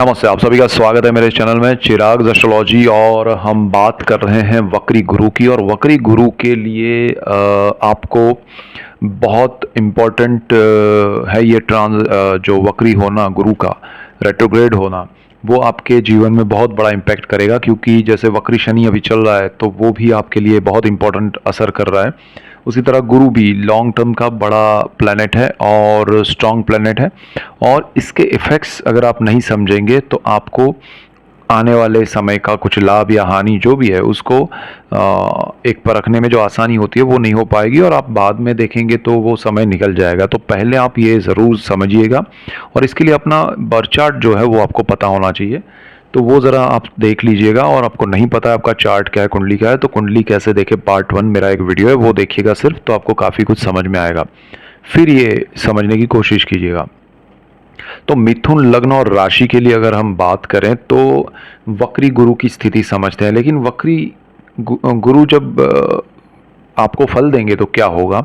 नमस्ते, आप सभी का स्वागत है मेरे चैनल में चिराग एस्ट्रोलॉजी। और हम बात कर रहे हैं वक्री गुरु की। और वक्री गुरु के लिए आपको बहुत इम्पोर्टेंट है ये जो वक्री होना गुरु का, रेट्रोग्रेड होना, वो आपके जीवन में बहुत बड़ा इम्पैक्ट करेगा। क्योंकि जैसे वक्री शनि अभी चल रहा है तो वो भी आपके लिए बहुत इम्पोर्टेंट असर कर रहा है। उसी तरह गुरु भी लॉन्ग टर्म का बड़ा प्लैनेट है और स्ट्रॉन्ग प्लैनेट है। और इसके इफ़ेक्ट्स अगर आप नहीं समझेंगे तो आपको आने वाले समय का कुछ लाभ या हानि जो भी है उसको एक परखने में जो आसानी होती है वो नहीं हो पाएगी, और आप बाद में देखेंगे तो वो समय निकल जाएगा। तो पहले आप ये ज़रूर समझिएगा, और इसके लिए अपना बर्थ चार्ट जो है वो आपको पता होना चाहिए। तो वो ज़रा आप देख लीजिएगा। और आपको नहीं पता है आपका चार्ट क्या है, कुंडली क्या है, तो कुंडली कैसे देखे पार्ट 1 मेरा एक वीडियो है, वो देखिएगा सिर्फ, तो आपको काफ़ी कुछ समझ में आएगा। फिर ये समझने की कोशिश कीजिएगा। तो मिथुन लग्न और राशि के लिए अगर हम बात करें तो वक्री गुरु की स्थिति समझते हैं। लेकिन वक्री गुरु जब आपको फल देंगे तो क्या होगा,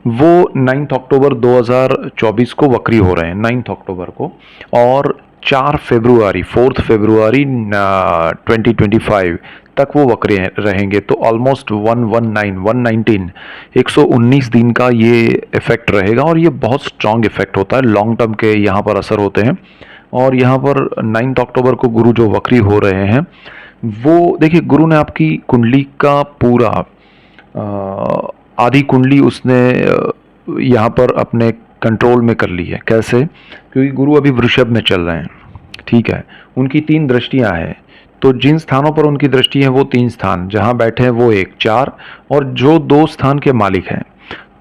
वो 9 अक्टूबर 2024 को वक्री हो रहे हैं, 9 अक्टूबर को। और 4 फरवरी 2025 तक वो वक्री रहेंगे। तो ऑलमोस्ट 119 दिन का ये इफेक्ट रहेगा। और ये बहुत स्ट्रांग इफेक्ट होता है, लॉन्ग टर्म के यहाँ पर असर होते हैं। और यहाँ पर 9 अक्टूबर को गुरु जो वक्री हो रहे हैं, वो देखिए, गुरु ने आपकी कुंडली का पूरा आधी कुंडली उसने यहाँ पर अपने कंट्रोल में कर ली है। कैसे? क्योंकि गुरु अभी वृषभ में चल रहे हैं, ठीक है। उनकी 3 दृष्टियां हैं। तो जिन स्थानों पर उनकी दृष्टि है वो 3 स्थान, जहां बैठे हैं वो 1 4, और जो 2 स्थान के मालिक हैं,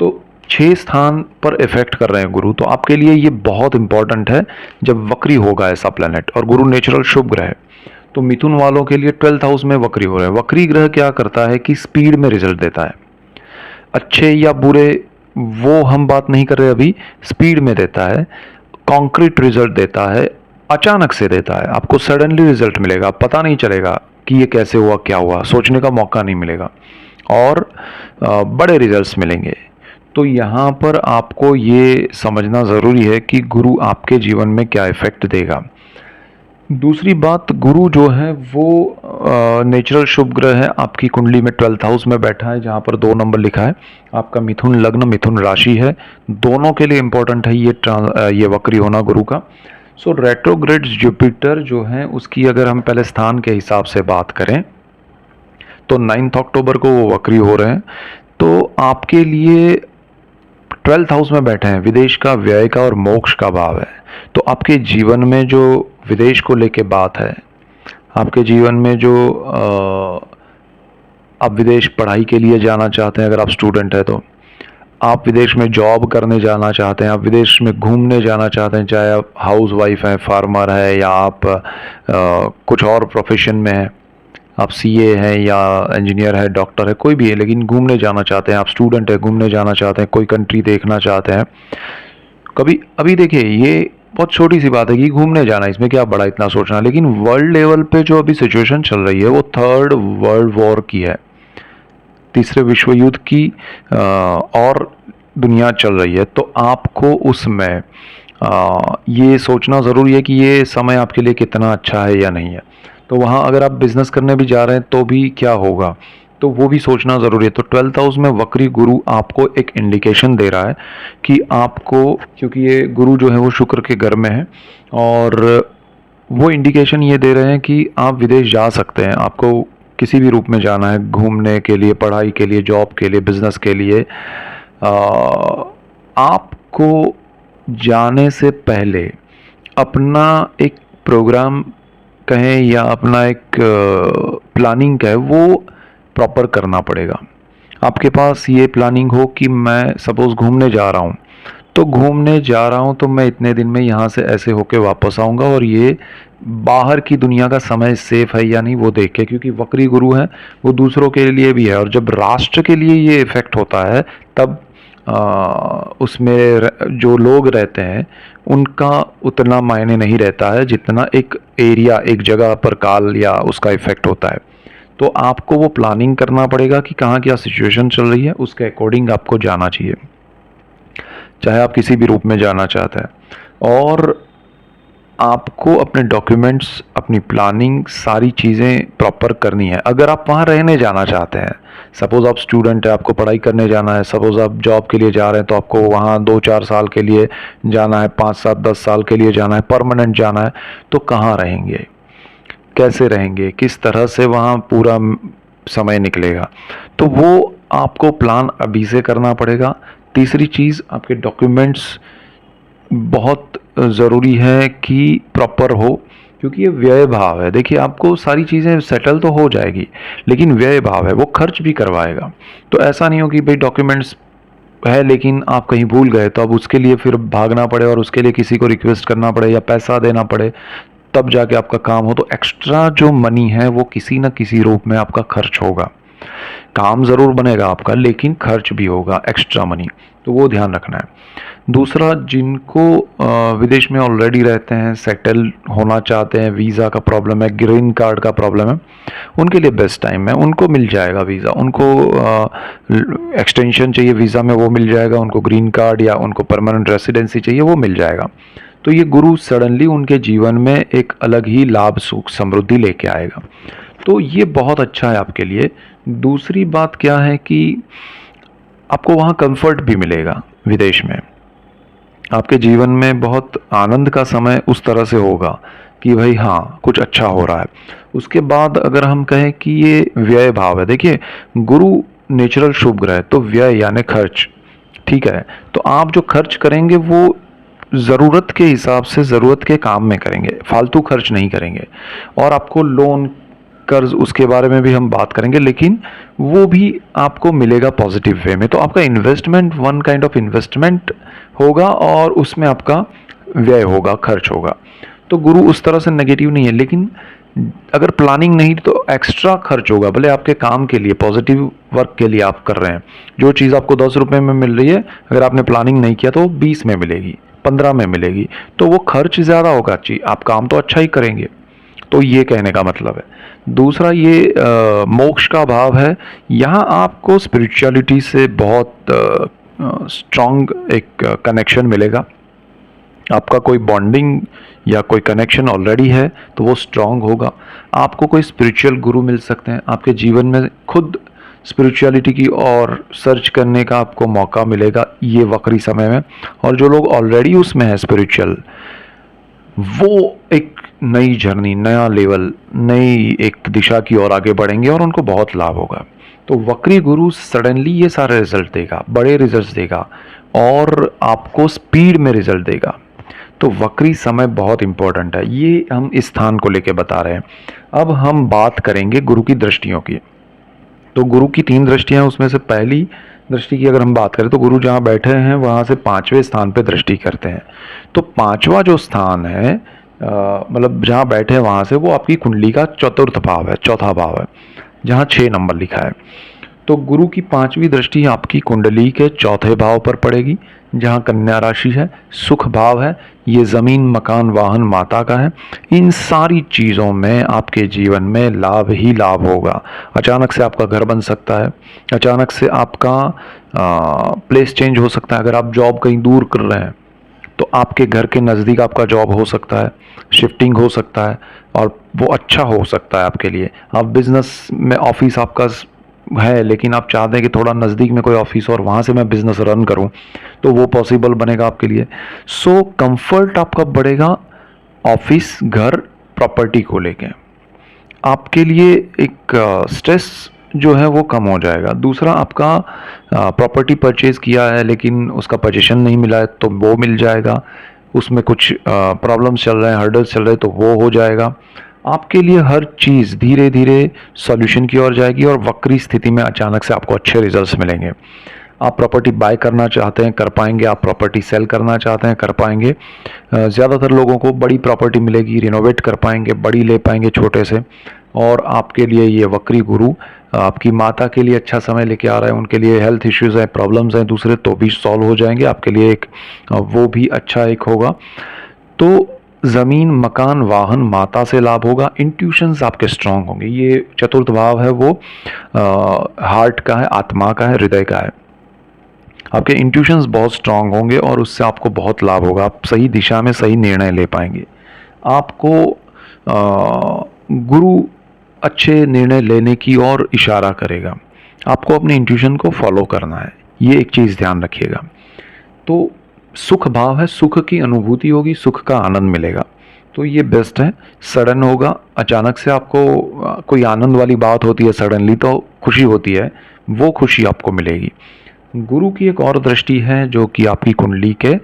तो 6 स्थान पर इफेक्ट कर रहे हैं गुरु। तो आपके लिए ये बहुत इंपॉर्टेंट है जब वक्री होगा ऐसा प्लेनेट। और गुरु नेचुरल शुभ ग्रह है। तो मिथुन वालों के लिए 12th हाउस में वक्री हो रहे हैं। वक्री ग्रह क्या करता है कि स्पीड में रिजल्ट देता है। अच्छे या बुरे वो हम बात नहीं कर रहे अभी, स्पीड में देता है, कॉन्क्रीट रिजल्ट देता है, अचानक से देता है। आपको सडनली रिजल्ट मिलेगा, पता नहीं चलेगा कि ये कैसे हुआ, क्या हुआ, सोचने का मौका नहीं मिलेगा, और बड़े रिजल्ट्स मिलेंगे। तो यहाँ पर आपको ये समझना ज़रूरी है कि गुरु आपके जीवन में क्या इफेक्ट देगा। दूसरी बात, गुरु जो है वो नेचुरल शुभ ग्रह है, आपकी कुंडली में 12th हाउस में बैठा है, जहाँ पर 2 नंबर लिखा है। आपका मिथुन लग्न, मिथुन राशि है, दोनों के लिए इंपॉर्टेंट है ये वक्री होना गुरु का। सो रेट्रोग्रेड जुपिटर जो है उसकी अगर हम पहले स्थान के हिसाब से बात करें तो 9 अक्टूबर को वो वक्री हो रहे हैं। तो आपके लिए 12th हाउस में बैठे हैं, विदेश का, व्यय का और मोक्ष का भाव है। तो आपके जीवन में जो विदेश को लेके बात है, आपके जीवन में जो आप विदेश पढ़ाई के लिए जाना चाहते हैं, अगर आप स्टूडेंट हैं तो आप विदेश में जॉब करने जाना चाहते हैं, आप विदेश में घूमने जाना चाहते हैं, चाहे आप हाउस वाइफ हैं, फार्मर है, या आप कुछ और प्रोफेशन में हैं, आप सीए हैं या इंजीनियर है, डॉक्टर है, कोई भी है, लेकिन घूमने जाना चाहते हैं, आप स्टूडेंट है, घूमने जाना चाहते हैं, कोई कंट्री देखना चाहते हैं। कभी अभी देखिए, ये बहुत छोटी सी बात है कि घूमने जाना, इसमें क्या बड़ा इतना सोचना। लेकिन वर्ल्ड लेवल पे जो अभी सिचुएशन चल रही है वो 3rd वर्ल्ड वॉर की है, तीसरे विश्व युद्ध की और दुनिया चल रही है। तो आपको उसमें ये सोचना ज़रूरी है कि ये समय आपके लिए कितना अच्छा है या नहीं है। तो वहाँ अगर आप बिजनेस करने भी जा रहे हैं तो भी क्या होगा, तो वो भी सोचना ज़रूरी है। तो 12th हाउस में वक्री गुरु आपको एक इंडिकेशन दे रहा है कि आपको, क्योंकि ये गुरु जो है वो शुक्र के घर में है, और वो इंडिकेशन ये दे रहे हैं कि आप विदेश जा सकते हैं। आपको किसी भी रूप में जाना है, घूमने के लिए, पढ़ाई के लिए, जॉब के लिए, बिजनेस के लिए, आपको जाने से पहले अपना एक प्रोग्राम कहें या अपना एक प्लानिंग कहें, वो प्रॉपर करना पड़ेगा। आपके पास ये प्लानिंग हो कि मैं सपोज़ घूमने जा रहा हूँ, तो घूमने जा रहा हूँ तो मैं इतने दिन में यहाँ से ऐसे होके वापस आऊँगा, और ये बाहर की दुनिया का समय सेफ है या नहीं वो देख के, क्योंकि वक्री गुरु है वो दूसरों के लिए भी है। और जब राष्ट्र के लिए ये इफेक्ट होता है तब उसमें जो लोग रहते हैं उनका उतना मायने नहीं रहता है जितना एक एरिया, एक जगह पर काल या उसका इफेक्ट होता है। तो आपको वो प्लानिंग करना पड़ेगा कि कहाँ क्या सिचुएशन चल रही है, उसके अकॉर्डिंग आपको जाना चाहिए, चाहे आप किसी भी रूप में जाना चाहते हैं। और आपको अपने डॉक्यूमेंट्स, अपनी प्लानिंग, सारी चीज़ें प्रॉपर करनी है। अगर आप वहाँ रहने जाना चाहते हैं, सपोज़ आप स्टूडेंट हैं, आपको पढ़ाई करने जाना है, सपोज़ आप जॉब के लिए जा रहे हैं, तो आपको वहाँ 2-4 साल के लिए जाना है, 5-7-10 साल के लिए जाना है, परमानेंट जाना है, तो कहाँ रहेंगे, कैसे रहेंगे, किस तरह से वहाँ पूरा समय निकलेगा, तो वो आपको प्लान अभी से करना पड़ेगा। तीसरी चीज़, आपके डॉक्यूमेंट्स बहुत ज़रूरी है कि प्रॉपर हो, क्योंकि ये व्यय भाव है। देखिए, आपको सारी चीज़ें सेटल तो हो जाएगी, लेकिन व्यय भाव है, वो खर्च भी करवाएगा। तो ऐसा नहीं हो कि भाई डॉक्यूमेंट्स है लेकिन आप कहीं भूल गए, तो अब उसके लिए फिर भागना पड़े और उसके लिए किसी को रिक्वेस्ट करना पड़े या पैसा देना पड़े, तब जाके आपका काम हो। तो एक्स्ट्रा जो मनी है वो किसी न किसी रूप में आपका खर्च होगा। काम ज़रूर बनेगा आपका, लेकिन खर्च भी होगा एक्स्ट्रा मनी, तो वो ध्यान रखना है। दूसरा, जिनको विदेश में ऑलरेडी रहते हैं, सेटल होना चाहते हैं, वीज़ा का प्रॉब्लम है, ग्रीन कार्ड का प्रॉब्लम है, उनके लिए बेस्ट टाइम है, उनको मिल जाएगा वीज़ा। उनको एक्सटेंशन चाहिए वीज़ा में, वो मिल जाएगा। उनको ग्रीन कार्ड या उनको परमानेंट रेसिडेंसी चाहिए, वो मिल जाएगा। तो ये गुरु सडनली उनके जीवन में एक अलग ही लाभ, सुख, समृद्धि लेके आएगा। तो ये बहुत अच्छा है आपके लिए। दूसरी बात क्या है कि आपको वहाँ कंफर्ट भी मिलेगा विदेश में। आपके जीवन में बहुत आनंद का समय उस तरह से होगा कि भाई हाँ, कुछ अच्छा हो रहा है। उसके बाद अगर हम कहें कि ये व्यय भाव है, देखिए गुरु नेचुरल शुभ ग्रह, तो व्यय यानी खर्च, ठीक है। तो आप जो खर्च करेंगे वो ज़रूरत के हिसाब से, ज़रूरत के काम में करेंगे, फालतू खर्च नहीं करेंगे। और आपको लोन, कर्ज, उसके बारे में भी हम बात करेंगे, लेकिन वो भी आपको मिलेगा पॉजिटिव वे में। तो आपका investment one kind of investment होगा और उसमें आपका व्यय होगा, खर्च होगा। तो गुरु उस तरह से नेगेटिव नहीं है, लेकिन अगर प्लानिंग नहीं तो एक्स्ट्रा खर्च होगा, भले आपके काम के लिए, पॉजिटिव वर्क के लिए आप कर रहे हैं। जो चीज़ आपको 10 रुपये में मिल रही है, अगर आपने प्लानिंग नहीं किया तो वो 20 में मिलेगी, 15 में मिलेगी, तो वो खर्च ज़्यादा होगा। आप काम तो अच्छा ही करेंगे। तो ये कहने का मतलब है। दूसरा, ये मोक्ष का भाव है। यहाँ आपको स्पिरिचुअलिटी से बहुत स्ट्रॉन्ग एक कनेक्शन मिलेगा। आपका कोई बॉन्डिंग या कोई कनेक्शन ऑलरेडी है तो वो स्ट्रॉन्ग होगा। आपको कोई स्पिरिचुअल गुरु मिल सकते हैं, आपके जीवन में खुद स्पिरिचुअलिटी की और सर्च करने का आपको मौका मिलेगा ये वक्री समय में। और जो लोग ऑलरेडी उसमें है स्पिरिचुअल, वो एक नई जर्नी, नया लेवल, नई एक दिशा की ओर आगे बढ़ेंगे और उनको बहुत लाभ होगा। तो वक्री गुरु सडनली ये सारे रिजल्ट देगा, बड़े रिजल्ट देगा और आपको स्पीड में रिजल्ट देगा। तो वक्री समय बहुत इंपॉर्टेंट है, ये हम इस स्थान को लेके बता रहे हैं। अब हम बात करेंगे गुरु की दृष्टियों की। तो गुरु की 3 दृष्टियां, उसमें से पहली दृष्टि की अगर हम बात करें तो गुरु जहाँ बैठे हैं वहाँ से 5वें स्थान पे दृष्टि करते हैं। तो 5वां जो स्थान है, मतलब जहाँ बैठे हैं वहाँ से, वो आपकी कुंडली का चतुर्थ भाव है, चौथा भाव है, जहाँ 6 नंबर लिखा है। तो गुरु की 5वीं दृष्टि आपकी कुंडली के चौथे भाव पर पड़ेगी, जहाँ कन्या राशि है, सुख भाव है, ये ज़मीन, मकान, वाहन माता का है। इन सारी चीज़ों में आपके जीवन में लाभ ही लाभ होगा। अचानक से आपका घर बन सकता है, अचानक से आपका प्लेस चेंज हो सकता है। अगर आप जॉब कहीं दूर कर रहे हैं तो आपके घर के नज़दीक आपका जॉब हो सकता है, शिफ्टिंग हो सकता है और वो अच्छा हो सकता है आपके लिए। आप बिज़नेस में, ऑफिस आपका है लेकिन आप चाहते हैं कि थोड़ा नज़दीक में कोई ऑफिस और वहाँ से मैं बिज़नेस रन करूँ, तो वो पॉसिबल बनेगा आपके लिए। सो कंफर्ट आपका बढ़ेगा ऑफिस, घर, प्रॉपर्टी को लेके। आपके लिए एक स्ट्रेस जो है वो कम हो जाएगा। दूसरा, आपका प्रॉपर्टी परचेज़ किया है लेकिन उसका पोजीशन नहीं मिला है तो वो मिल जाएगा। उसमें कुछ प्रॉब्लम्स चल रहे हैं, हर्डल्स चल रहे हैं, तो वो हो जाएगा। आपके लिए हर चीज़ धीरे धीरे सॉल्यूशन की ओर जाएगी और वक्री स्थिति में अचानक से आपको अच्छे रिजल्ट्स मिलेंगे। आप प्रॉपर्टी बाय करना चाहते हैं, कर पाएंगे। आप प्रॉपर्टी सेल करना चाहते हैं, कर पाएंगे। ज़्यादातर लोगों को बड़ी प्रॉपर्टी मिलेगी, रिनोवेट कर पाएंगे, बड़ी ले पाएंगे छोटे से। और आपके लिए ये वक्री गुरु आपकी माता के लिए अच्छा समय लेके आ रहा है। उनके लिए हेल्थ इश्यूज़ हैं, प्रॉब्लम्स हैं दूसरे, तो भी सॉल्व हो जाएंगे। आपके लिए एक वो भी अच्छा एक होगा। तो ज़मीन, मकान, वाहन, माता से लाभ होगा। इंट्यूशंस आपके स्ट्रांग होंगे। ये चतुर्थ भाव है वो हार्ट का है, आत्मा का है, हृदय का है। आपके इंट्यूशंस बहुत स्ट्रांग होंगे और उससे आपको बहुत लाभ होगा। आप सही दिशा में सही निर्णय ले पाएंगे। आपको गुरु अच्छे निर्णय लेने की ओर इशारा करेगा। आपको अपने इंट्यूशन को फॉलो करना है, ये एक चीज़ ध्यान रखिएगा। तो सुख भाव है, सुख की अनुभूति होगी, सुख का आनंद मिलेगा, तो ये बेस्ट है। सडन होगा, अचानक से आपको कोई आनंद वाली बात होती है, सडनली तो खुशी होती है, वो खुशी आपको मिलेगी। गुरु की एक और दृष्टि है जो कि आपकी कुंडली के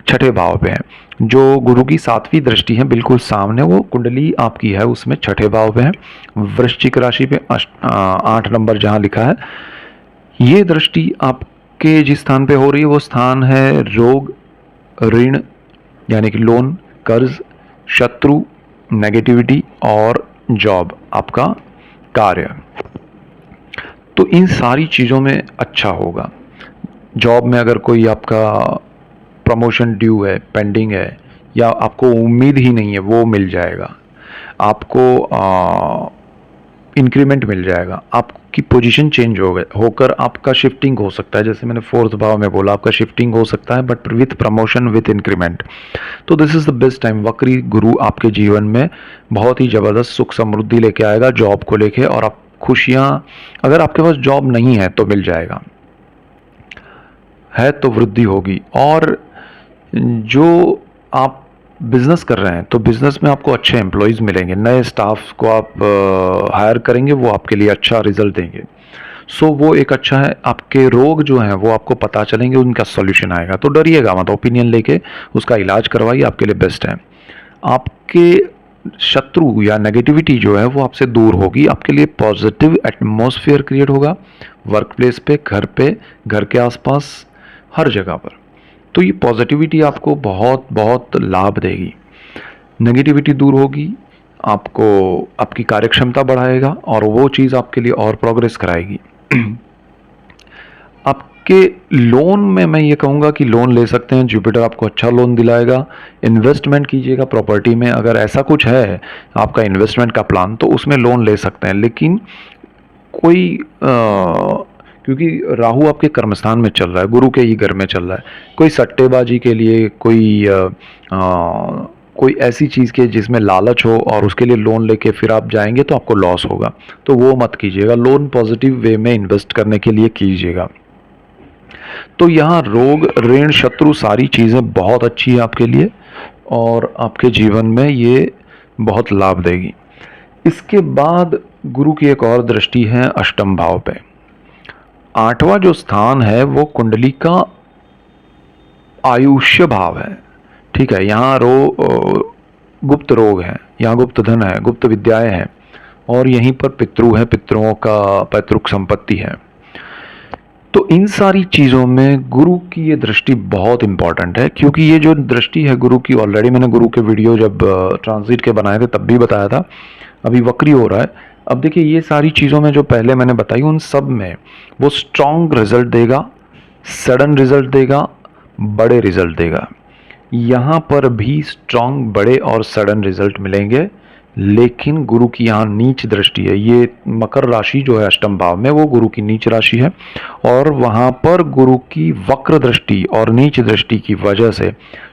छठे भाव पे है, जो गुरु की सातवीं दृष्टि है बिल्कुल सामने, वो कुंडली आपकी है उसमें छठे भाव पे है, वृश्चिक राशि पे 8 नंबर जहाँ लिखा है। ये दृष्टि आपके जिस स्थान पे हो रही है वो स्थान है रोग, ऋण यानी कि लोन, कर्ज, शत्रु, नेगेटिविटी और जॉब, आपका कार्य। तो इन सारी चीज़ों में अच्छा होगा। जॉब में अगर कोई आपका प्रमोशन ड्यू है, पेंडिंग है, या आपको उम्मीद ही नहीं है, वो मिल जाएगा। आपको इंक्रीमेंट मिल जाएगा, आपकी पोजीशन चेंज होकर आपका शिफ्टिंग हो सकता है। जैसे मैंने 4th भाव में बोला, आपका शिफ्टिंग हो सकता है, but with promotion, with increment. तो this is the best time. वक्री गुरु आपके जीवन में बहुत ही ज़बरदस्त सुख समृद्धि लेके आएगा जॉब को लेके, और आप खुशियाँ, अगर आपके पास जॉब नहीं है तो मिल जाएगा, है तो वृद्धि होगी। और जो आप बिजनेस कर रहे हैं तो बिजनेस में आपको अच्छे एम्प्लॉयज़ मिलेंगे, नए स्टाफ को आप हायर करेंगे, वो आपके लिए अच्छा रिजल्ट देंगे। सो वो एक अच्छा है। आपके रोग जो हैं वो आपको पता चलेंगे, उनका सॉल्यूशन आएगा, तो डरिएगा मत, ओपिनियन लेके उसका इलाज करवाइए, आपके लिए बेस्ट है। आपके शत्रु या नेगेटिविटी जो है वो आपसे दूर होगी, आपके लिए पॉजिटिव एटमॉस्फेयर क्रिएट होगा, वर्क प्लेस पे, घर के आसपास, हर जगह पर। तो ये पॉजिटिविटी आपको बहुत बहुत लाभ देगी, नेगेटिविटी दूर होगी, आपको आपकी कार्यक्षमता बढ़ाएगा, और वो चीज़ आपके लिए और प्रोग्रेस कराएगी। आपके लोन में मैं ये कहूँगा कि लोन ले सकते हैं, जुपिटर आपको अच्छा लोन दिलाएगा। इन्वेस्टमेंट कीजिएगा प्रॉपर्टी में, अगर ऐसा कुछ है आपका इन्वेस्टमेंट का प्लान, तो उसमें लोन ले सकते हैं। लेकिन कोई क्योंकि राहु आपके कर्मस्थान में चल रहा है, गुरु के ही घर में चल रहा है, कोई सट्टेबाजी के लिए, कोई ऐसी चीज़ के जिसमें लालच हो और उसके लिए लोन लेके फिर आप जाएंगे तो आपको लॉस होगा, तो वो मत कीजिएगा। लोन पॉजिटिव वे में इन्वेस्ट करने के लिए कीजिएगा। तो यहाँ रोग, ऋण, शत्रु, सारी चीज़ें बहुत अच्छी है आपके लिए, और आपके जीवन में ये बहुत लाभ देगी। इसके बाद गुरु की एक और दृष्टि है अष्टम भाव पे। 8वां जो स्थान है वो कुंडली का आयुष्य भाव है, ठीक है। यहाँ गुप्त रोग है, यहाँ गुप्त धन है, गुप्त विद्याएं हैं, और यहीं पर पितृ है, पितरों का पैतृक संपत्ति है। तो इन सारी चीज़ों में गुरु की ये दृष्टि बहुत इंपॉर्टेंट है, क्योंकि ये जो दृष्टि है गुरु की, ऑलरेडी मैंने गुरु के वीडियो जब ट्रांजिट के बनाए थे तब भी बताया था, अभी वक्री हो रहा है। अब देखिए, ये सारी चीज़ों में जो पहले मैंने बताई, उन सब में वो स्ट्रॉन्ग रिजल्ट देगा, सडन रिजल्ट देगा, बड़े रिजल्ट देगा। यहाँ पर भी स्ट्रॉन्ग, बड़े और सडन रिजल्ट मिलेंगे, लेकिन गुरु की यहाँ नीच दृष्टि है। ये मकर राशि जो है अष्टम भाव में, वो गुरु की नीच राशि है, और वहाँ पर गुरु की वक्र दृष्टि और नीच दृष्टि की वजह से,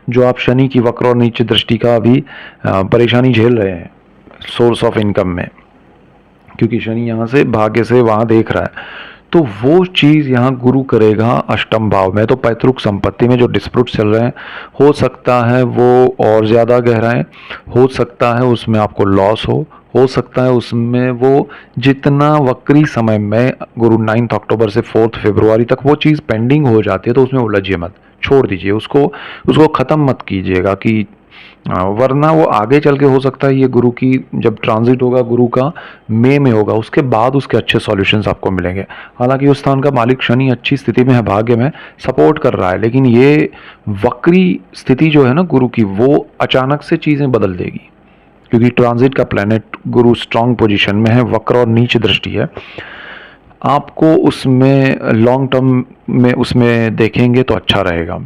जो आप शनि की वक्र और नीच दृष्टि का अभी परेशानी झेल रहे हैं सोर्स ऑफ इनकम में, क्योंकि शनि यहाँ से भाग्य से वहाँ देख रहा है, तो वो चीज़ यहाँ गुरु करेगा अष्टम भाव में। तो पैतृक संपत्ति में जो डिस्प्यूट चल रहे हैं, हो सकता है वो और ज़्यादा गहराएं, हो सकता है उसमें आपको लॉस हो सकता है उसमें वो जितना वक्री समय में गुरु 9 अक्टूबर से 4 फरवरी तक वो चीज़ पेंडिंग हो जाती है, तो उसमें उलझिए मत, छोड़ दीजिए उसको ख़त्म मत कीजिएगा, कि वरना वो आगे चल के हो सकता है, ये गुरु की जब ट्रांजिट होगा गुरु का मई में होगा, उसके बाद उसके अच्छे सॉल्यूशंस आपको मिलेंगे। हालांकि उस स्थान का मालिक शनि अच्छी स्थिति में है, भाग्य में सपोर्ट कर रहा है, लेकिन ये वक्री स्थिति जो है ना गुरु की, वो अचानक से चीज़ें बदल देगी, क्योंकि ट्रांजिट का प्लैनेट गुरु स्ट्रांग पोजीशन में है, वक्र और नीच दृष्टि है। आपको उसमें लॉन्ग टर्म में उसमें देखेंगे तो अच्छा रहेगा।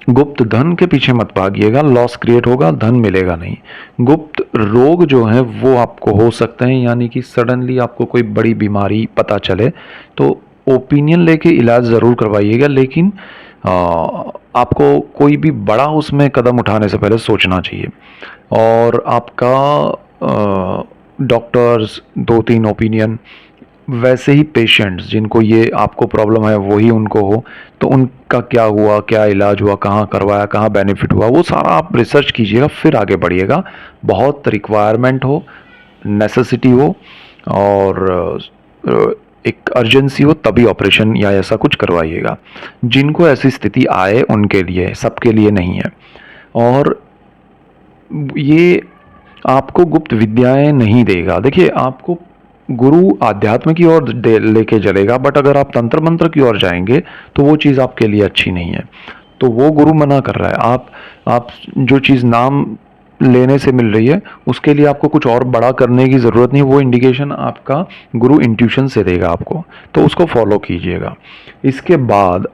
गुप्त धन के पीछे मत भागिएगा, लॉस क्रिएट होगा, धन मिलेगा नहीं। गुप्त रोग जो है वो आपको हो सकते हैं, यानी कि सडनली आपको कोई बड़ी बीमारी पता चले, तो ओपिनियन लेके इलाज ज़रूर करवाइएगा, लेकिन आपको कोई भी बड़ा उसमें कदम उठाने से पहले सोचना चाहिए। और आपका डॉक्टर्स 2-3 ओपिनियन, वैसे ही पेशेंट्स जिनको ये आपको प्रॉब्लम है वही उनको हो, तो उनका क्या हुआ, क्या इलाज हुआ, कहाँ करवाया, कहाँ बेनिफिट हुआ, वो सारा आप रिसर्च कीजिएगा, फिर आगे बढ़िएगा। बहुत रिक्वायरमेंट हो, नेसेसिटी हो और एक अर्जेंसी हो तभी ऑपरेशन या ऐसा कुछ करवाइएगा। जिनको ऐसी स्थिति आए उनके लिए, सबके लिए नहीं है। और ये आपको गुप्त विद्याएं नहीं देगा। देखिए, आपको गुरु आध्यात्म की ओर लेके चलेगा, बट अगर आप तंत्र मंत्र की ओर जाएंगे तो वो चीज़ आपके लिए अच्छी नहीं है। तो वो गुरु मना कर रहा है। आप जो चीज़ नाम लेने से मिल रही है उसके लिए आपको कुछ और बड़ा करने की ज़रूरत नहीं। वो इंडिकेशन आपका गुरु इंट्यूशन से देगा आपको, तो उसको फॉलो कीजिएगा। इसके बाद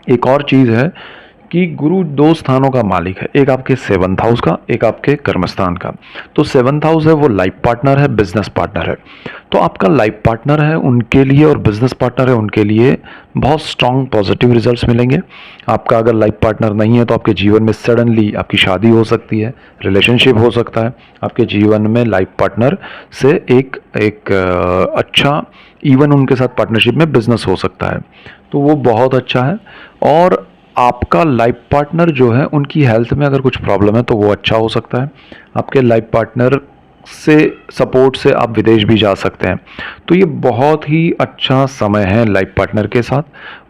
एक और चीज़ है कि गुरु 2 स्थानों का मालिक है, एक आपके 7th हाउस का, एक आपके कर्मस्थान का। तो 7th हाउस है वो लाइफ पार्टनर है, बिजनेस पार्टनर है। तो आपका लाइफ पार्टनर है उनके लिए और बिजनेस पार्टनर है उनके लिए बहुत स्ट्रांग पॉजिटिव रिजल्ट्स मिलेंगे। आपका अगर लाइफ पार्टनर नहीं है तो आपके जीवन में सडनली आपकी शादी हो सकती है, रिलेशनशिप हो सकता है। आपके जीवन में लाइफ पार्टनर से एक एक अच्छा, इवन उनके साथ पार्टनरशिप में बिजनेस हो सकता है, तो वो बहुत अच्छा है। और आपका लाइफ पार्टनर जो है उनकी हेल्थ में अगर कुछ प्रॉब्लम है तो वो अच्छा हो सकता है। आपके लाइफ पार्टनर से सपोर्ट से आप विदेश भी जा सकते हैं। तो ये बहुत ही अच्छा समय है लाइफ पार्टनर के साथ।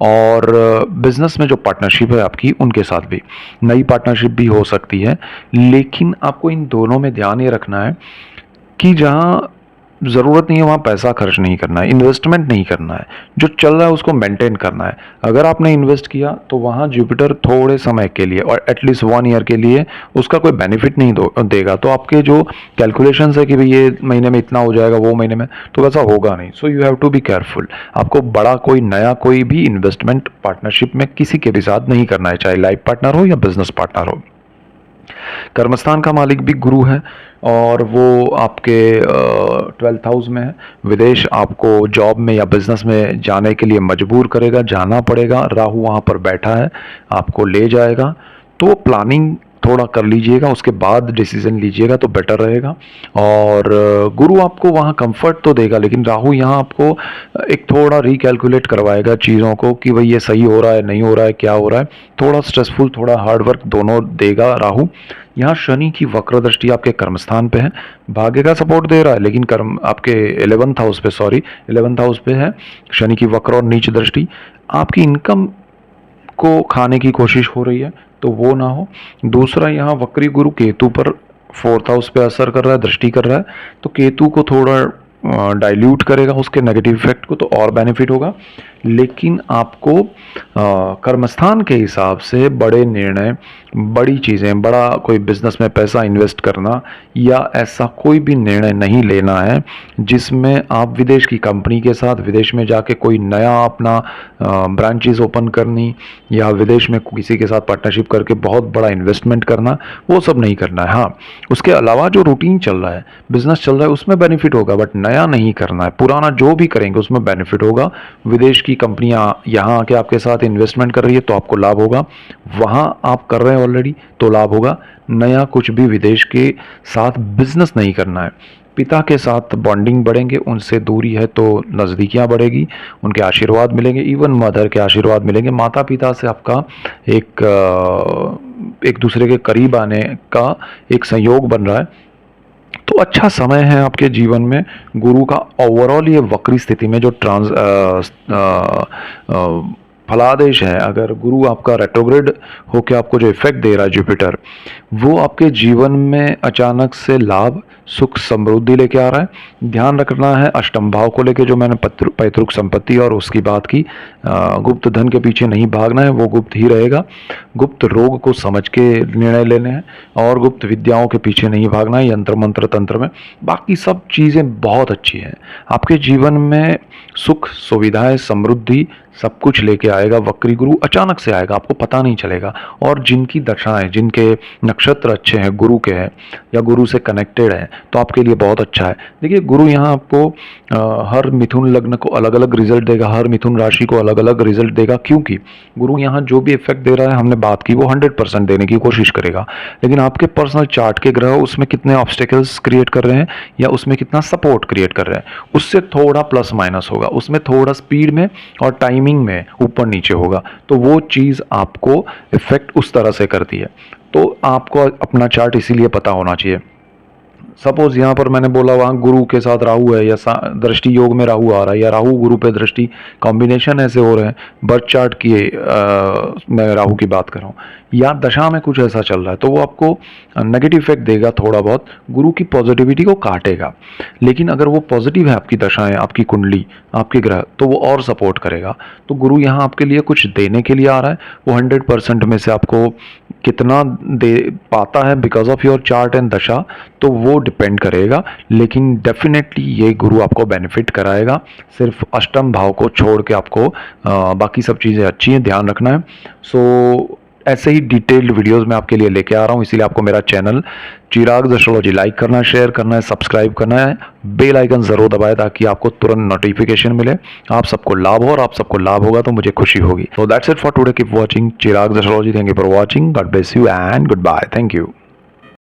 और बिजनेस में जो पार्टनरशिप है आपकी उनके साथ भी नई पार्टनरशिप भी हो सकती है। लेकिन आपको इन दोनों में ध्यान ये रखना है कि जहाँ ज़रूरत नहीं है वहाँ पैसा खर्च नहीं करना है, इन्वेस्टमेंट नहीं करना है। जो चल रहा है उसको मेंटेन करना है। अगर आपने इन्वेस्ट किया तो वहाँ जुपिटर थोड़े समय के लिए और एटलीस्ट 1 ईयर के लिए उसका कोई बेनिफिट नहीं देगा। तो आपके जो कैलकुलेशंस है कि भाई ये महीने में इतना हो जाएगा, वो महीने में, तो वैसा होगा नहीं। So you have to be careful. आपको बड़ा कोई नया कोई भी इन्वेस्टमेंट पार्टनरशिप में किसी के भी साथ नहीं करना है, चाहे लाइफ पार्टनर हो या बिजनेस पार्टनर हो। कर्मस्थान का मालिक भी गुरु है और वो आपके 12th हाउस में है। विदेश आपको जॉब में या बिजनेस में जाने के लिए मजबूर करेगा, जाना पड़ेगा। राहु वहाँ पर बैठा है, आपको ले जाएगा। तो प्लानिंग थोड़ा कर लीजिएगा, उसके बाद डिसीजन लीजिएगा तो बेटर रहेगा। और गुरु आपको वहाँ कंफर्ट तो देगा, लेकिन राहु यहाँ आपको एक थोड़ा रिकैलकुलेट करवाएगा चीज़ों को कि भाई ये सही हो रहा है, नहीं हो रहा है, क्या हो रहा है। थोड़ा स्ट्रेसफुल, थोड़ा हार्ड वर्क दोनों देगा राहु। यहाँ शनि की वक्र दृष्टि आपके कर्मस्थान पे है, भाग्य का सपोर्ट दे रहा है, लेकिन कर्म आपके 11th हाउस पे, सॉरी 11th हाउस पे है शनि की वक्र और नीच दृष्टि। आपकी इनकम को खाने की कोशिश हो रही है तो वो ना हो। दूसरा, यहाँ वक्री गुरु केतु पर 4th हाउस पे असर कर रहा है, दृष्टि कर रहा है, तो केतु को थोड़ा डाइल्यूट करेगा उसके नेगेटिव इफेक्ट को, तो और बेनिफिट होगा। लेकिन आपको कर्मस्थान के हिसाब से बड़े निर्णय, बड़ी चीज़ें, बड़ा कोई बिजनेस में पैसा इन्वेस्ट करना या ऐसा कोई भी निर्णय नहीं लेना है जिसमें आप विदेश की कंपनी के साथ विदेश में जाके कोई नया अपना ब्रांचेस ओपन करनी या विदेश में किसी के साथ पार्टनरशिप करके बहुत बड़ा इन्वेस्टमेंट करना, वो सब नहीं करना है। हाँ, उसके अलावा जो रूटीन चल रहा है, बिजनेस चल रहा है, उसमें बेनिफिट होगा, बट नया नहीं करना है। पुराना जो भी करेंगे उसमें बेनिफिट होगा। विदेश की कंपनियां यहाँ आके आपके साथ इन्वेस्टमेंट कर रही है तो आपको लाभ होगा, वहाँ आप कर रहे हैं ऑलरेडी तो लाभ होगा। नया कुछ भी विदेश के साथ बिजनेस नहीं करना है। पिता के साथ बॉन्डिंग बढ़ेंगे, उनसे दूरी है तो नज़दीकियाँ बढ़ेगी, उनके आशीर्वाद मिलेंगे, इवन मदर के आशीर्वाद मिलेंगे। माता पिता से आपका एक दूसरे के करीब आने का एक संयोग बन रहा है। तो अच्छा समय है आपके जीवन में। गुरु का ओवरऑल ये वक्री स्थिति में जो फलादेश है, अगर गुरु आपका रेट्रोग्रेड होकर आपको जो इफेक्ट दे रहा है जुपिटर, वो आपके जीवन में अचानक से लाभ, सुख, समृद्धि लेके आ रहा है। ध्यान रखना है अष्टम भाव को लेके, जो मैंने पैतृक संपत्ति और उसकी बात की। गुप्त धन के पीछे नहीं भागना है, वो गुप्त ही रहेगा। गुप्त रोग को समझ के निर्णय लेने हैं और गुप्त विद्याओं के पीछे नहीं भागना है यंत्र मंत्र तंत्र में। बाकी सब चीज़ें बहुत अच्छी हैं। आपके जीवन में सुख, सुविधाएं, समृद्धि सब कुछ लेके आएगा। वक्री गुरु अचानक से आएगा, आपको पता नहीं चलेगा। और जिनकी दशाएं, जिनके नक्षत्र अच्छे हैं, गुरु के हैं या गुरु से कनेक्टेड हैं, तो आपके लिए बहुत अच्छा है। देखिए गुरु यहाँ आपको हर मिथुन लग्न को अलग अलग रिजल्ट देगा, हर मिथुन राशि को अलग अलग रिजल्ट देगा, क्योंकि गुरु यहाँ जो भी इफेक्ट दे रहा है, हमने बात की, वो 100% देने की कोशिश करेगा। लेकिन आपके पर्सनल चार्ट के ग्रह उसमें कितने ऑब्स्टेकल्स क्रिएट कर रहे हैं या उसमें कितना सपोर्ट क्रिएट कर रहे हैं, उससे थोड़ा प्लस माइनस होगा, उसमें थोड़ा स्पीड में और टाइमिंग में ऊपर नीचे होगा, तो वो चीज़ आपको इफेक्ट उस तरह से करती है। तो आपको अपना चार्ट इसीलिए पता होना चाहिए। सपोज यहाँ पर मैंने बोला वहाँ गुरु के साथ राहु है या दृष्टि योग में राहु आ रहा है या राहु गुरु पे दृष्टि, कॉम्बिनेशन ऐसे हो रहे हैं बर्थ चार्ट की, मैं राहु की बात कर रहा हूँ, या दशा में कुछ ऐसा चल रहा है, तो वो आपको नेगेटिव इफेक्ट देगा, थोड़ा बहुत गुरु की पॉजिटिविटी को काटेगा। लेकिन अगर वो पॉजिटिव है आपकी दशाएं, आपकी कुंडली, आपके ग्रह, तो वो और सपोर्ट करेगा। तो गुरु यहाँ आपके लिए कुछ देने के लिए आ रहा है, वो 100% में से आपको कितना दे पाता है because of your chart and दशा, तो वो डिपेंड करेगा। लेकिन डेफिनेटली ये गुरु आपको बेनिफिट कराएगा। सिर्फ अष्टम भाव को छोड़ के आपको बाकी सब चीज़ें अच्छी हैं, ध्यान रखना है। सो ऐसे ही डिटेल्ड वीडियोस मैं आपके लिए लेके आ रहा हूँ, इसीलिए आपको मेरा चैनल चिराग एस्ट्रोलॉजी लाइक करना है, शेयर करना है, सब्सक्राइब करना है, बेल आइकन जरूर दबाएं ताकि आपको तुरंत नोटिफिकेशन मिले, आप सबको लाभ हो, और आप सबको लाभ होगा तो मुझे खुशी होगी। So that's it for today, keep watching Chirag astrology. Thank you for watching, God bless you and goodbye, thank you.